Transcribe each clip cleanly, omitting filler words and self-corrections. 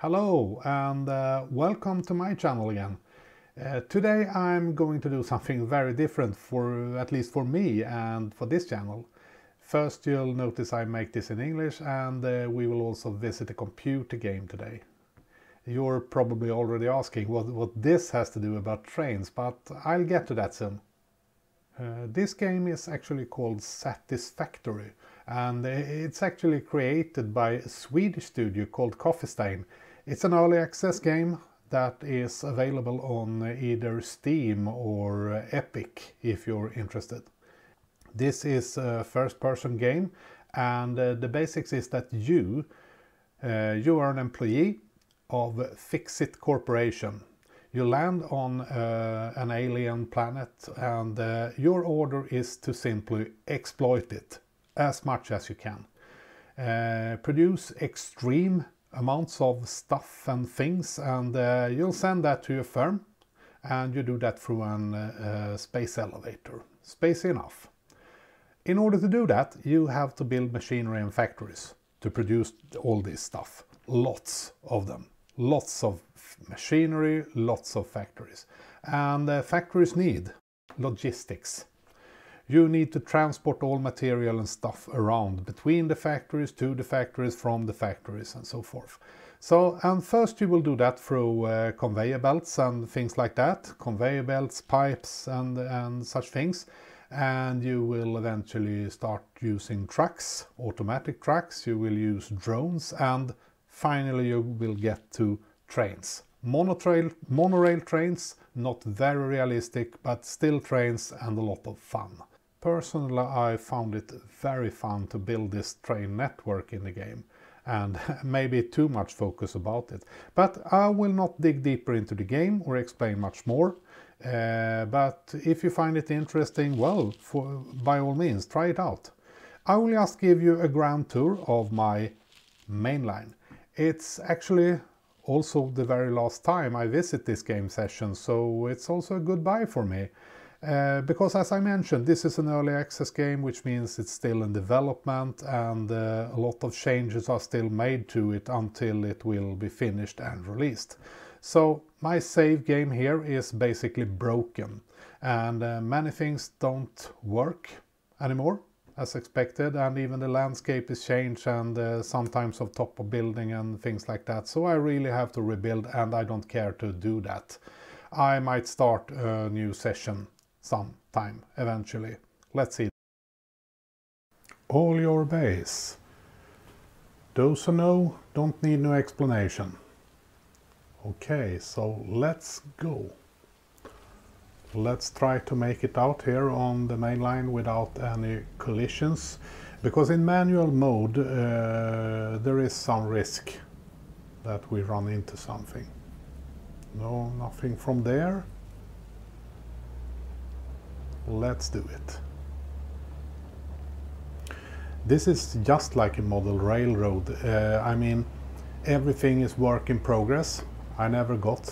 Hello and welcome to my channel again. Today I'm going to do something very different at least for me and for this channel. First you'll notice I make this in English and we will also visit a computer game today. You're probably already asking what this has to do about trains, but I'll get to that soon. This game is actually called Satisfactory and it's actually created by a Swedish studio called Coffee Stain. It's an early access game that is available on either Steam or Epic if you're interested. This is a first-person game and the basics is that you are an employee of Fixit Corporation. You land on an alien planet and your order is to simply exploit it as much as you can. Produce extreme amounts of stuff and things and you'll send that to your firm and you do that through a space elevator. Spacey enough. In order to do that you have to build machinery and factories to produce all this stuff. Lots of them. Lots of machinery, lots of factories. And factories need logistics. You need to transport all material and stuff around between the factories, to the factories, from the factories and so forth. And first you will do that through conveyor belts and things like that. Conveyor belts, pipes and such things. And you will eventually start using trucks, automatic trucks. You will use drones and finally you will get to trains. Monorail trains, not very realistic, but still trains and a lot of fun. Personally, I found it very fun to build this train network in the game and maybe too much focus about it. But I will not dig deeper into the game or explain much more. But if you find it interesting, well, by all means, try it out. I will just give you a grand tour of my mainline. It's actually also the very last time I visit this game session, so it's also a goodbye for me. Because as I mentioned, this is an early access game, which means it's still in development and a lot of changes are still made to it until it will be finished and released. So my save game here is basically broken and many things don't work anymore as expected, and even the landscape is changed and sometimes of top of building and things like that. So I really have to rebuild and I don't care to do that. I might start a new session sometime eventually. Let's see. All your base. Those who know don't need no explanation. Okay, so let's go. Let's try to make it out here on the main line without any collisions, because in manual mode there is some risk that we run into something. No, nothing from there. Let's do it. This is just like a model railroad. I mean, everything is work in progress. I never got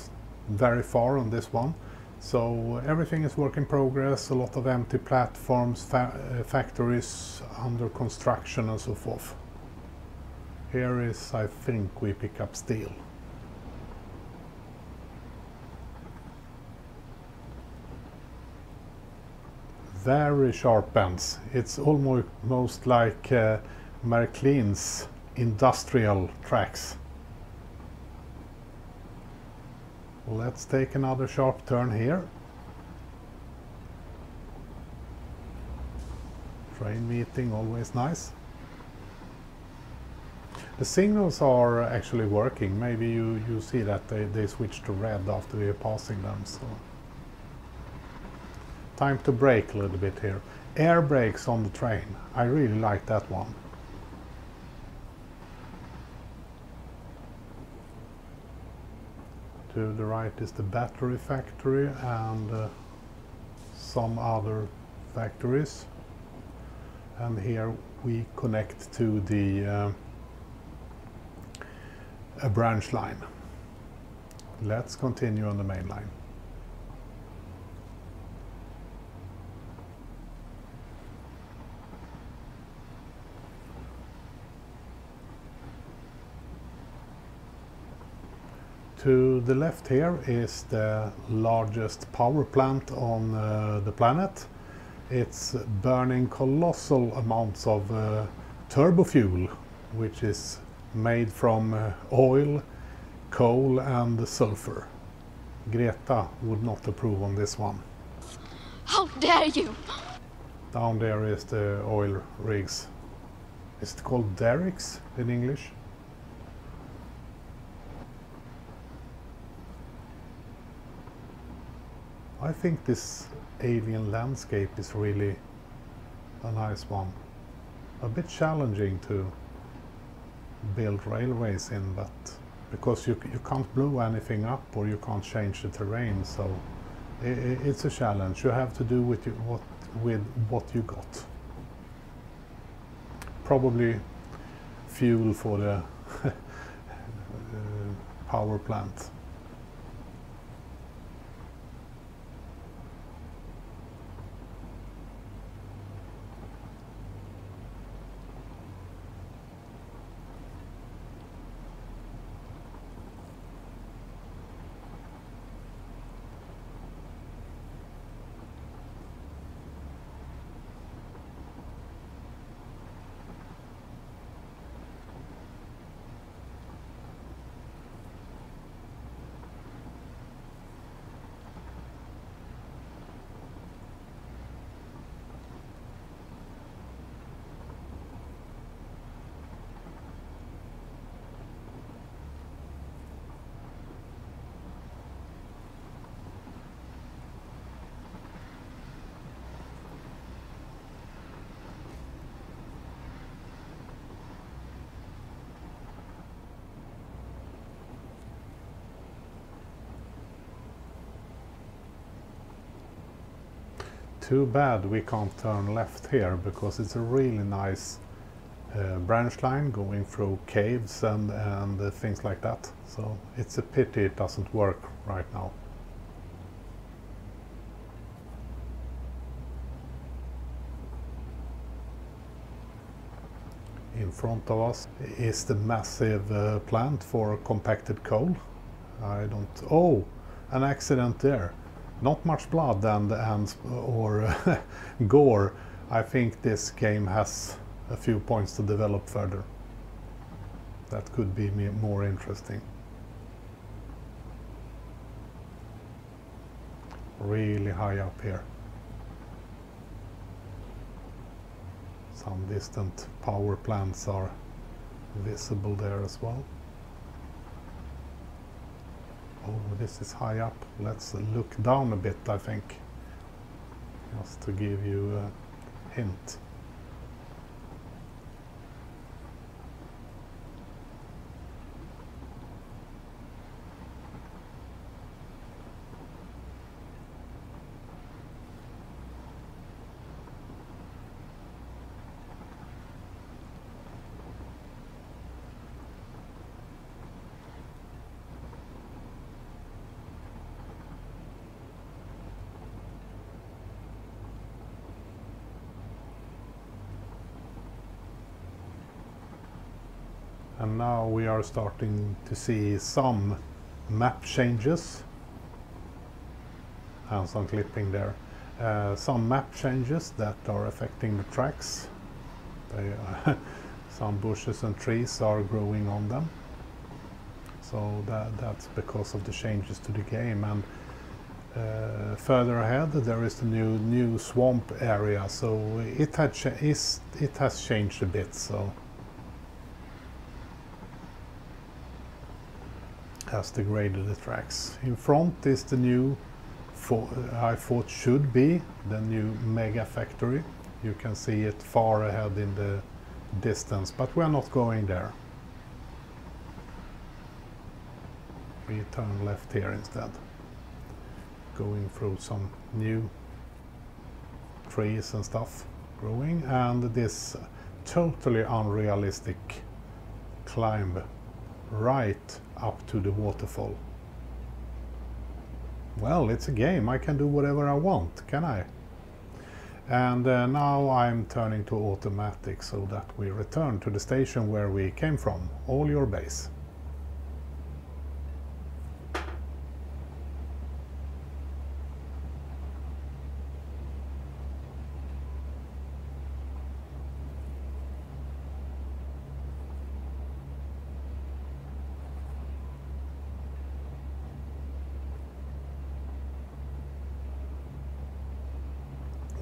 very far on this one. So everything is work in progress, a lot of empty platforms, factories under construction and so forth. Here is, I think, we pick up steel. Very sharp bends. It's almost like Märklin's industrial tracks. Let's take another sharp turn here. Train meeting, always nice. The signals are actually working. Maybe you see that they switch to red after you're passing them. So time to brake a little bit here. Air brakes on the train. I really like that one. To the right is the battery factory and some other factories. And here we connect to the a branch line. Let's continue on the main line. To the left here is the largest power plant on the planet. It's burning colossal amounts of turbo fuel, which is made from oil, coal and sulfur. Greta would not approve on this one. How dare you! Down there is the oil rigs. Is it called derricks in English? I think this alien landscape is really a nice one. A bit challenging to build railways in, but because you can't blow anything up or you can't change the terrain, so it's a challenge. You have to do with what you got. Probably fuel for the power plant. Too bad we can't turn left here, because it's a really nice branch line going through caves and things like that. So it's a pity it doesn't work right now. In front of us is the massive plant for compacted coal. Oh, an accident there. Not much blood or gore. I think this game has a few points to develop further. That could be more interesting. Really high up here. Some distant power plants are visible there as well. Oh, this is high up. Let's look down a bit, I think, just to give you a hint. And now we are starting to see some map changes and some clipping there. Some map changes that are affecting the tracks. Some bushes and trees are growing on them. So that's because of the changes to the game. And further ahead there is the new swamp area. So it has changed a bit. So has degraded the tracks. In front is the new, I thought should be the new mega factory. You can see it far ahead in the distance, but we are not going there. We turn left here instead, going through some new trees and stuff growing, and this totally unrealistic climb right up to the waterfall. Well, it's a game. I can do whatever I want, can I? And now I'm turning to automatic so that we return to the station where we came from, all your base.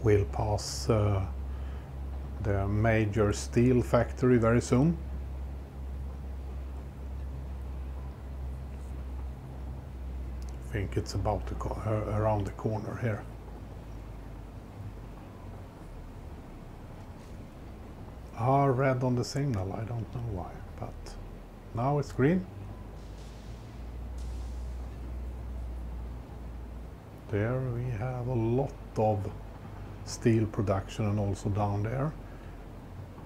We'll pass the major steel factory very soon. I think it's about to go around the corner here. Red on the signal, I don't know why, but now it's green. There we have a lot of steel production, and also down there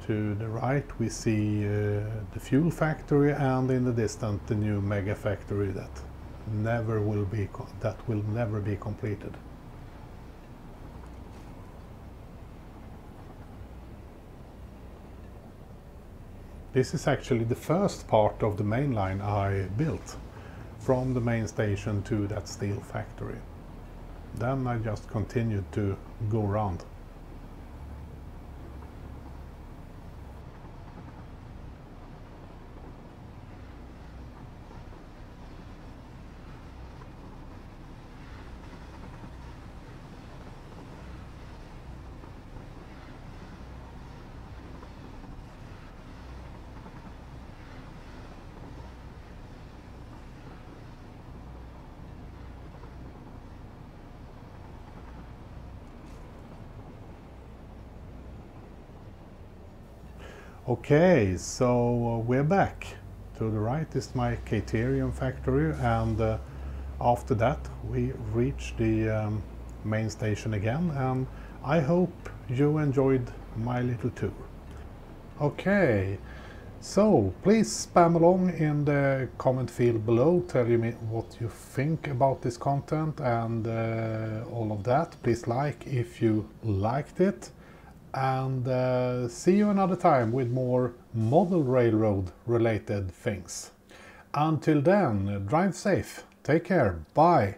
to the right we see the fuel factory, and in the distance the new mega factory that will never be completed. This is actually the first part of the main line I built, from the main station to that steel factory. Then I just continued to go around. Okay, so we're back. To the right is my Caterium factory, and after that we reach the main station again, and I hope you enjoyed my little tour. Okay, so please spam along in the comment field below, tell me what you think about this content and all of that. Please like if you liked it. And see you another time with more model railroad related things. Until then, drive safe, take care, bye!